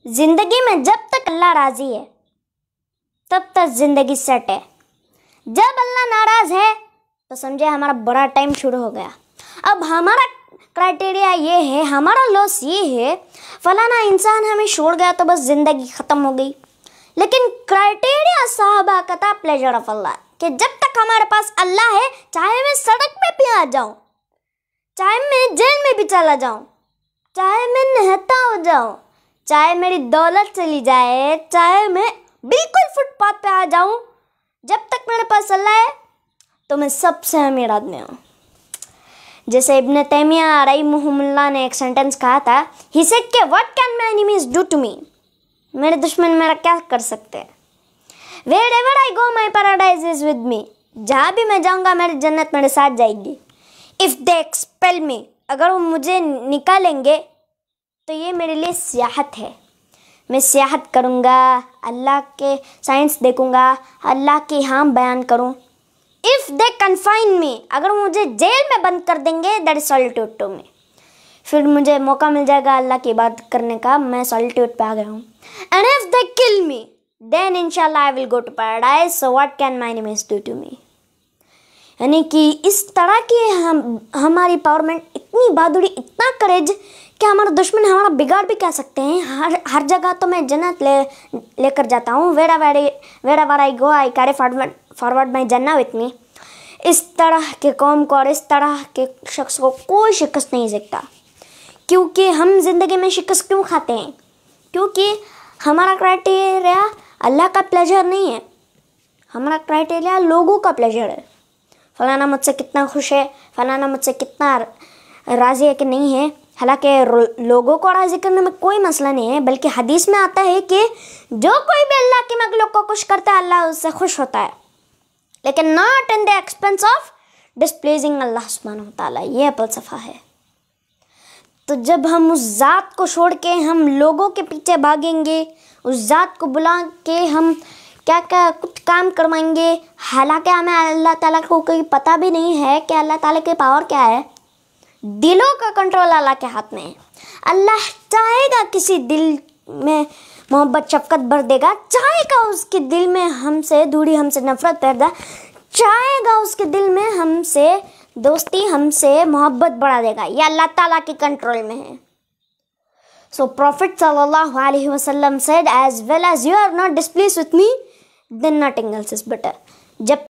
जिंदगी में जब तक अल्लाह राजी है तब तक जिंदगी सेट है। जब अल्लाह नाराज है तो समझे हमारा बड़ा टाइम शुरू हो गया। अब हमारा क्राइटेरिया ये है, हमारा लॉस ये है, फलाना इंसान हमें छोड़ गया तो बस जिंदगी खत्म हो गई। लेकिन क्राइटेरिया साहबा का था प्लेजर ऑफ अल्लाह, कि जब तक हमारे पास अल्लाह है, चाहे मैं सड़क पे भी आ जाऊं, चाहे मैं जेल में भी चला जाऊं, चाहे मैं नहता हो जाऊं, चाहे मेरी दौलत चली जाए, चाहे मैं बिल्कुल फुटपाथ पे आ जाऊं, जब तक मेरे पास अल्लाह है तो मैं सबसे अमीर आदमी हूँ। जैसे इब्न तैमिया रहीमहुल्लाह ने एक सेंटेंस कहा था, ही सेड कि what can my enemies do to me, मेरे दुश्मन मेरा क्या कर सकते हैं। Wherever I go my paradise is with me, जहाँ भी मैं जाऊँगा मेरी जन्नत मेरे साथ जाएगी। इफ़ दे एक्सपेल मी, अगर वो मुझे निकालेंगे तो ये मेरे लिए सियाहत है। मैं सियाहत करूँगा, अल्लाह के साइंस देखूँगा, अल्लाह की हाम बयान करूँ। इफ़ दे कन्फाइन मी, अगर मुझे जेल में बंद कर देंगे, that is solitude to me, फिर मुझे मौका मिल जाएगा अल्लाह की इबादत करने का, मैं सॉलिट्यूड पे आ गया हूँ। And if they kill me then इंशाल्लाह I will go to paradise, so what can my enemies do to me. यानी कि इस तरह की हमारी पावरमेंट, इतनी बहादुरी, इतना करेज कि हमारा दुश्मन हमारा बिगाड़ भी कह सकते हैं। हर जगह तो मैं जन्नत लेकर जाता हूँ। वेरावर आई गो आई कैरी फॉरवर्ड माई जन्नत विथ मी। इस तरह के कौम को और इस तरह के शख्स को कोई शिकस्त नहीं सकता। क्योंकि हम ज़िंदगी में शिकस्त क्यों खाते हैं? क्योंकि हमारा क्राइटेरिया अल्लाह का प्लेजर नहीं है, हमारा क्राइटेरिया लोगों का प्लेजर है। फलाना मुझसे कितना खुश है, फलाना मुझसे कितना राज़ी है कि नहीं है। हालांकि लोगों को राज़ी करने में कोई मसला नहीं है, बल्कि हदीस में आता है कि जो कोई भी अल्लाह के मखलूक को खुश करता है अल्लाह उससे खुश होता है, लेकिन not in the expense of displeasing Allah सुब्हानहू व तआला। ये फलसफा है। तो जब हम उस ज़ात को छोड़ के हम लोगों के पीछे भागेंगे, उस ज़ात को बुला के हम क्या क्या कुछ काम करवाएंगे, हालांकि हमें अल्लाह ताला को कोई पता भी नहीं है कि अल्लाह ताला की पावर क्या है। दिलों का कंट्रोल अल्लाह के हाथ में है। अल्लाह चाहेगा किसी दिल में मोहब्बत शफकत भर देगा, चाहेगा उसके दिल में हमसे दूरी, हमसे नफरत पैदा, चाहेगा उसके दिल में हमसे दोस्ती, हमसे मोहब्बत बढ़ा देगा। ये अल्लाह ताला के कंट्रोल में है। So Prophet sallallahu alaihi wasallam said, as well as you are not displeased with me, then nothing else is better. जब